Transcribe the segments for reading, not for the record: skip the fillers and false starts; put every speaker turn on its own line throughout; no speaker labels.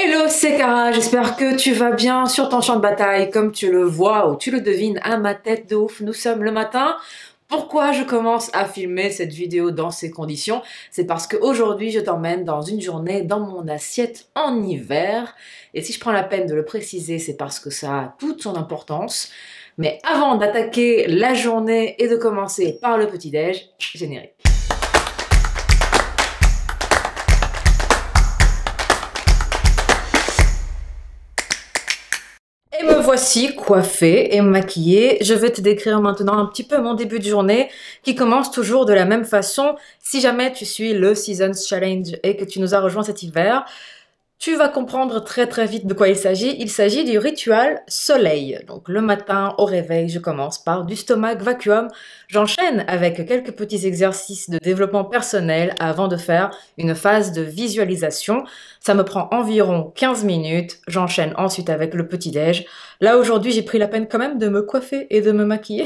Hello, c'est Cara, j'espère que tu vas bien sur ton champ de bataille. Comme tu le vois ou tu le devines à ma tête de ouf, nous sommes le matin. Pourquoi je commence à filmer cette vidéo dans ces conditions? C'est parce qu'aujourd'hui je t'emmène dans une journée dans mon assiette en hiver. Et si je prends la peine de le préciser, c'est parce que ça a toute son importance. Mais avant d'attaquer la journée et de commencer par le petit-déj, générique. Et me voici coiffée et maquillée. Je vais te décrire maintenant un petit peu mon début de journée qui commence toujours de la même façon. Si jamais tu suis le Seasons Challenge et que tu nous as rejoint cet hiver, tu vas comprendre très vite de quoi il s'agit. Il s'agit du rituel soleil. Donc le matin au réveil, je commence par du stomach vacuum. J'enchaîne avec quelques petits exercices de développement personnel avant de faire une phase de visualisation. Ça me prend environ 15 minutes. J'enchaîne ensuite avec le petit-déj. Là aujourd'hui, j'ai pris la peine quand même de me coiffer et de me maquiller.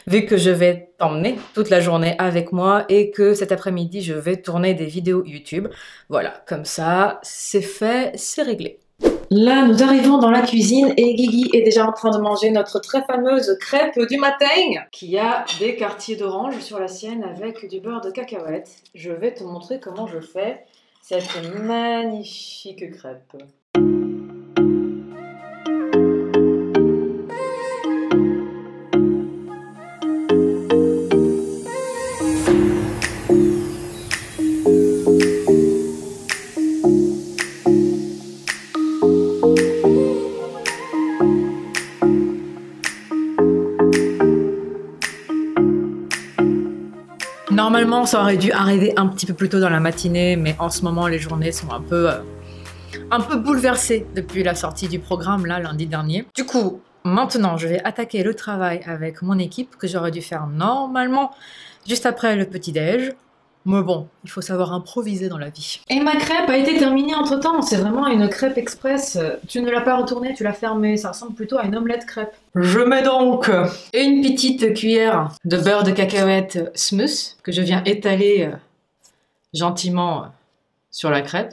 Vu que je vais t'emmener toute la journée avec moi et que cet après-midi, je vais tourner des vidéos YouTube. Voilà, comme ça, c'est fait, c'est réglé. Là, nous arrivons dans la cuisine et Guigui est déjà en train de manger notre très fameuse crêpe du matin qui a des quartiers d'orange sur la sienne avec du beurre de cacahuète. Je vais te montrer comment je fais cette magnifique crêpe. Normalement, ça aurait dû arriver un petit peu plus tôt dans la matinée, mais en ce moment, les journées sont un peu bouleversées depuis la sortie du programme, là, lundi dernier. Du coup, maintenant, je vais attaquer le travail avec mon équipe, que j'aurais dû faire normalement juste après le petit-déj. Mais bon, il faut savoir improviser dans la vie. Et ma crêpe a été terminée entre-temps. C'est vraiment une crêpe express. Tu ne l'as pas retournée, tu l'as fermée. Ça ressemble plutôt à une omelette crêpe. Je mets donc une petite cuillère de beurre de cacahuète smooth que je viens étaler gentiment sur la crêpe.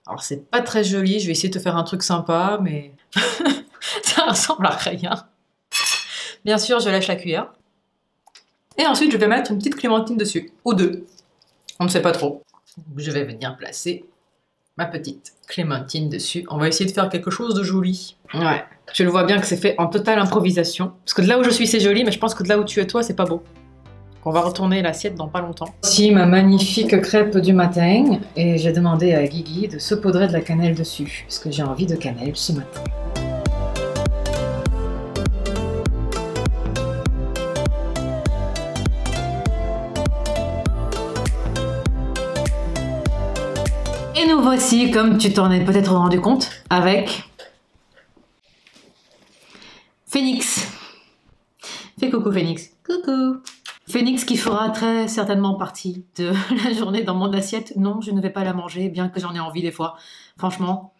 Alors c'est pas très joli, je vais essayer de te faire un truc sympa, mais ça ressemble à rien. Bien sûr, je lâche la cuillère. Et ensuite, je vais mettre une petite clémentine dessus, ou deux. On ne sait pas trop. Je vais venir placer ma petite clémentine dessus. On va essayer de faire quelque chose de joli. Ouais, je le vois bien que c'est fait en totale improvisation. Parce que de là où je suis, c'est joli, mais je pense que de là où tu es toi, c'est pas beau. On va retourner l'assiette dans pas longtemps. Voici ma magnifique crêpe du matin. Et j'ai demandé à Guigui de saupoudrer de la cannelle dessus. Parce que j'ai envie de cannelle ce matin. Et nous voici, comme tu t'en es peut-être rendu compte, avec Phoenix. Fais coucou Phoenix. Coucou. Phoenix qui fera très certainement partie de la journée dans mon assiette. Non, je ne vais pas la manger, bien que j'en ai envie des fois. Franchement,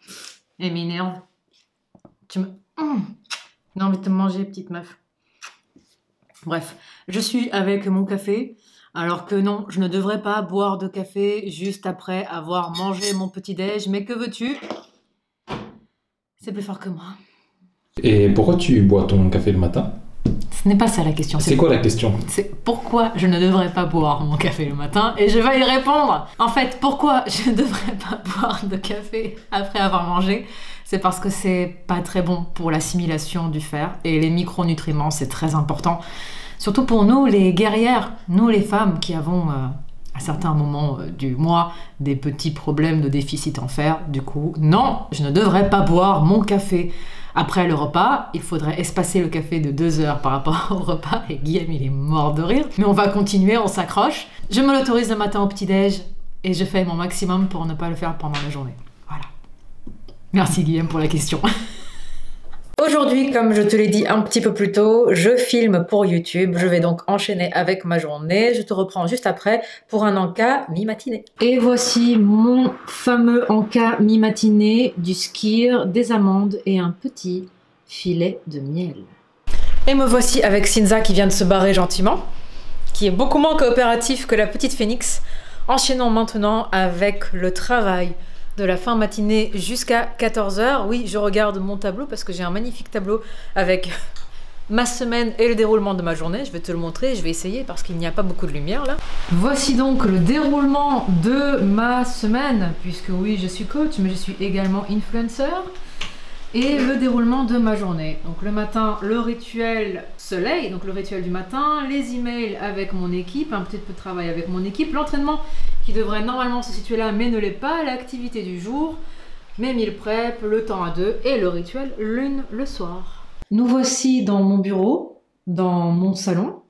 elle m'énerve. Tu me... J'ai envie de te manger, petite meuf. Bref, je suis avec mon café. Alors que non, je ne devrais pas boire de café juste après avoir mangé mon petit-déj. Mais que veux-tu? C'est plus fort que moi.
Et pourquoi tu bois ton café le matin?
Ce n'est pas ça la question.
C'est quoi la question?
C'est pourquoi je ne devrais pas boire mon café le matin? Et je vais y répondre. En fait, pourquoi je ne devrais pas boire de café après avoir mangé? C'est parce que c'est pas très bon pour l'assimilation du fer. Et les micronutriments, c'est très important. Surtout pour nous, les guerrières, nous les femmes qui avons à certains moments du mois des petits problèmes de déficit en fer. Du coup, non, je ne devrais pas boire mon café après le repas. Il faudrait espacer le café de 2 heures par rapport au repas. Et Guillaume, il est mort de rire. Mais on va continuer, on s'accroche. Je me l'autorise le matin au petit-déj et je fais mon maximum pour ne pas le faire pendant la journée. Voilà. Merci Guillaume pour la question. Aujourd'hui, comme je te l'ai dit un petit peu plus tôt, je filme pour YouTube. Je vais donc enchaîner avec ma journée. Je te reprends juste après pour un encas mi-matinée. Et voici mon fameux encas mi-matinée, du skyr, des amandes et un petit filet de miel. Et me voici avec Cinza qui vient de se barrer gentiment, qui est beaucoup moins coopératif que la petite Phoenix. Enchaînons maintenant avec le travail de la fin matinée jusqu'à 14 h. Oui, je regarde mon tableau parce que j'ai un magnifique tableau avec ma semaine et le déroulement de ma journée. Je vais te le montrer, je vais essayer parce qu'il n'y a pas beaucoup de lumière là. Voici donc le déroulement de ma semaine, puisque oui, je suis coach, mais je suis également influenceur. Et le déroulement de ma journée. Donc le matin, le rituel soleil, donc le rituel du matin, les emails avec mon équipe, un petit peu de travail avec mon équipe, l'entraînement qui devrait normalement se situer là mais ne l'est pas, l'activité du jour, mes meal prep, le temps à deux et le rituel lune le soir. Nous voici dans mon bureau, dans mon salon,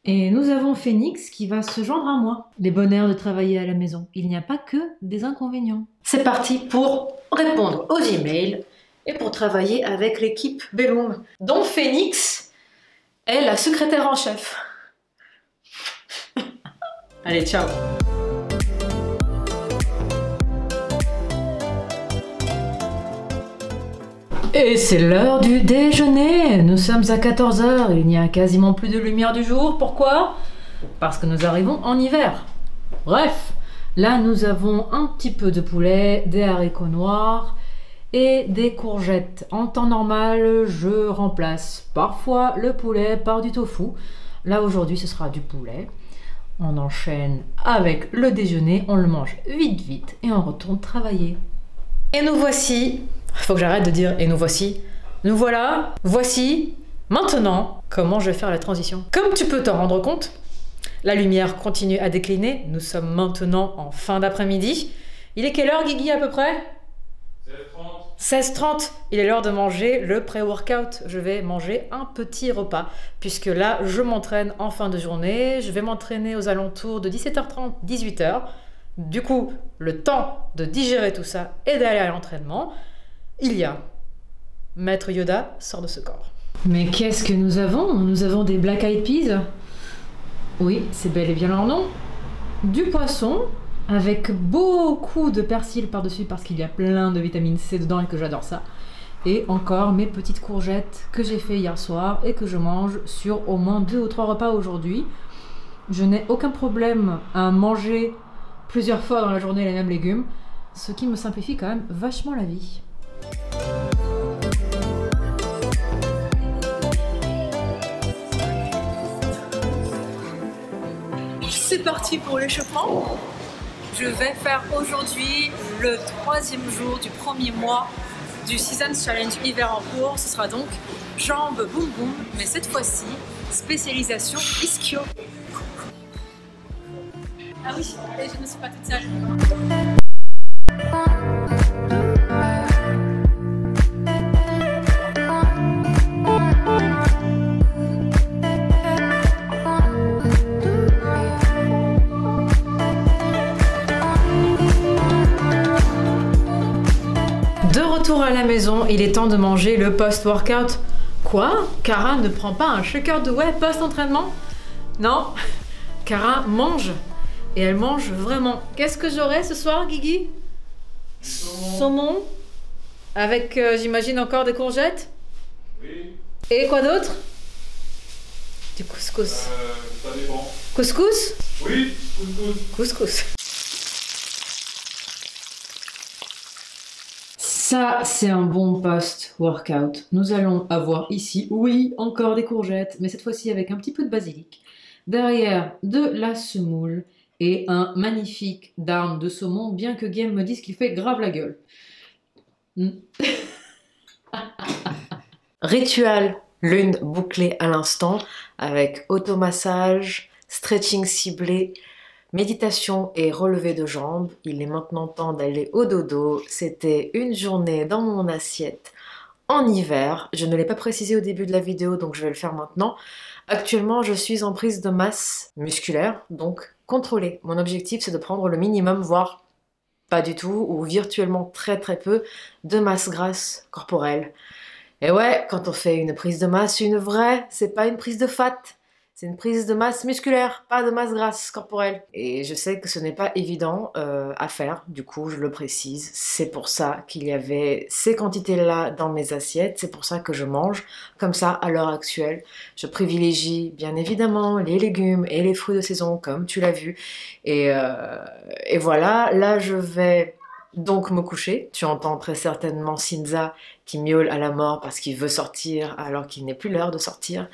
et nous avons Phoenix qui va se joindre à moi. Les bonheurs de travailler à la maison, il n'y a pas que des inconvénients. C'est parti pour répondre aux emails et pour travailler avec l'équipe Belloom, dont Phoenix est la secrétaire en chef. Allez, ciao! Et c'est l'heure du déjeuner. Nous sommes à 14 h, il n'y a quasiment plus de lumière du jour. Pourquoi? Parce que nous arrivons en hiver. Bref, là nous avons un petit peu de poulet, des haricots noirs et des courgettes. En temps normal, je remplace parfois le poulet par du tofu. Là aujourd'hui, ce sera du poulet. On enchaîne avec le déjeuner, on le mange vite vite et on retourne travailler. Et nous voici, faut que j'arrête de dire et nous voici. Nous voilà, voici, maintenant, comment je vais faire la transition. Comme tu peux t'en rendre compte, la lumière continue à décliner. Nous sommes maintenant en fin d'après-midi. Il est quelle heure, Guigui, à peu près? 16h30, il est l'heure de manger le pré-workout. Je vais manger un petit repas, puisque là, je m'entraîne en fin de journée. Je vais m'entraîner aux alentours de 17h30, 18h. Du coup, le temps de digérer tout ça et d'aller à l'entraînement, il y a Maître Yoda sort de ce corps. Mais qu'est-ce que nous avons? Nous avons des Black Eyed Peas. Oui, c'est bel et bien leur nom. Du poisson, avec beaucoup de persil par-dessus parce qu'il y a plein de vitamine C dedans et que j'adore ça. Et encore mes petites courgettes que j'ai fait hier soir et que je mange sur au moins 2 ou 3 repas aujourd'hui. Je n'ai aucun problème à manger plusieurs fois dans la journée les mêmes légumes, ce qui me simplifie quand même vachement la vie. C'est parti pour l'échauffement. Je vais faire aujourd'hui le 3e jour du 1er mois du Season Challenge hiver en cours. Ce sera donc jambes boum boum, mais cette fois-ci, spécialisation ischio. Ah oui, et je ne suis pas toute seule. De retour à la maison, il est temps de manger le post-workout. Quoi? Cara ne prend pas un shaker de whey post-entraînement? Non, Cara mange. Et elle mange vraiment. Qu'est-ce que j'aurai ce soir, Guigui? Saumon. Avec, j'imagine, encore des courgettes?
Oui.
Et quoi d'autre? Du couscous.
Ça dépend.
Couscous?
Oui, couscous.
Couscous. Ça, c'est un bon post-workout. Nous allons avoir ici, oui, encore des courgettes, mais cette fois-ci avec un petit peu de basilic. Derrière, de la semoule et un magnifique darn de saumon, bien que Game me dise qu'il fait grave la gueule. Rituel lune bouclée à l'instant avec automassage, stretching ciblé, méditation et relevé de jambes. Il est maintenant temps d'aller au dodo. C'était une journée dans mon assiette en hiver. Je ne l'ai pas précisé au début de la vidéo, donc je vais le faire maintenant. Actuellement, je suis en prise de masse musculaire, donc contrôlée. Mon objectif, c'est de prendre le minimum, voire pas du tout, ou virtuellement très très peu, de masse grasse corporelle. Et ouais, quand on fait une prise de masse, une vraie, c'est pas une prise de fat. C'est une prise de masse musculaire, pas de masse grasse corporelle. Et je sais que ce n'est pas évident à faire, du coup je le précise. C'est pour ça qu'il y avait ces quantités-là dans mes assiettes, c'est pour ça que je mange comme ça à l'heure actuelle. Je privilégie bien évidemment les légumes et les fruits de saison, comme tu l'as vu. Et voilà, là je vais donc me coucher. Tu entends très certainement Cinza qui miaule à la mort parce qu'il veut sortir alors qu'il n'est plus l'heure de sortir.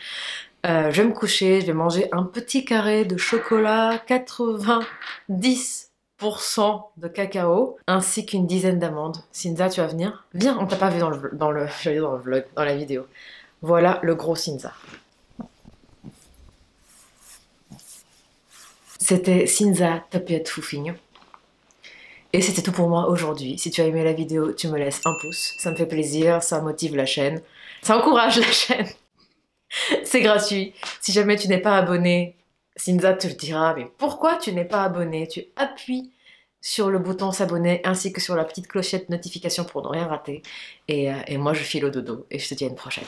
Je vais me coucher, je vais manger un petit carré de chocolat 90% de cacao, ainsi qu'une dizaine d'amandes. Cinza, tu vas venir? Viens, on t'a pas vu j'allais dire dans le vlog, dans la vidéo. Voilà le gros Cinza. C'était Cinza Tapiat Foufigno. Et c'était tout pour moi aujourd'hui. Si tu as aimé la vidéo, tu me laisses un pouce. Ça me fait plaisir, ça motive la chaîne. Ça encourage la chaîne. C'est gratuit. Si jamais tu n'es pas abonné, Cinza te le dira, mais pourquoi tu n'es pas abonné? Tu appuies sur le bouton s'abonner ainsi que sur la petite clochette notification pour ne rien rater. Et moi je file au dodo et je te dis à une prochaine.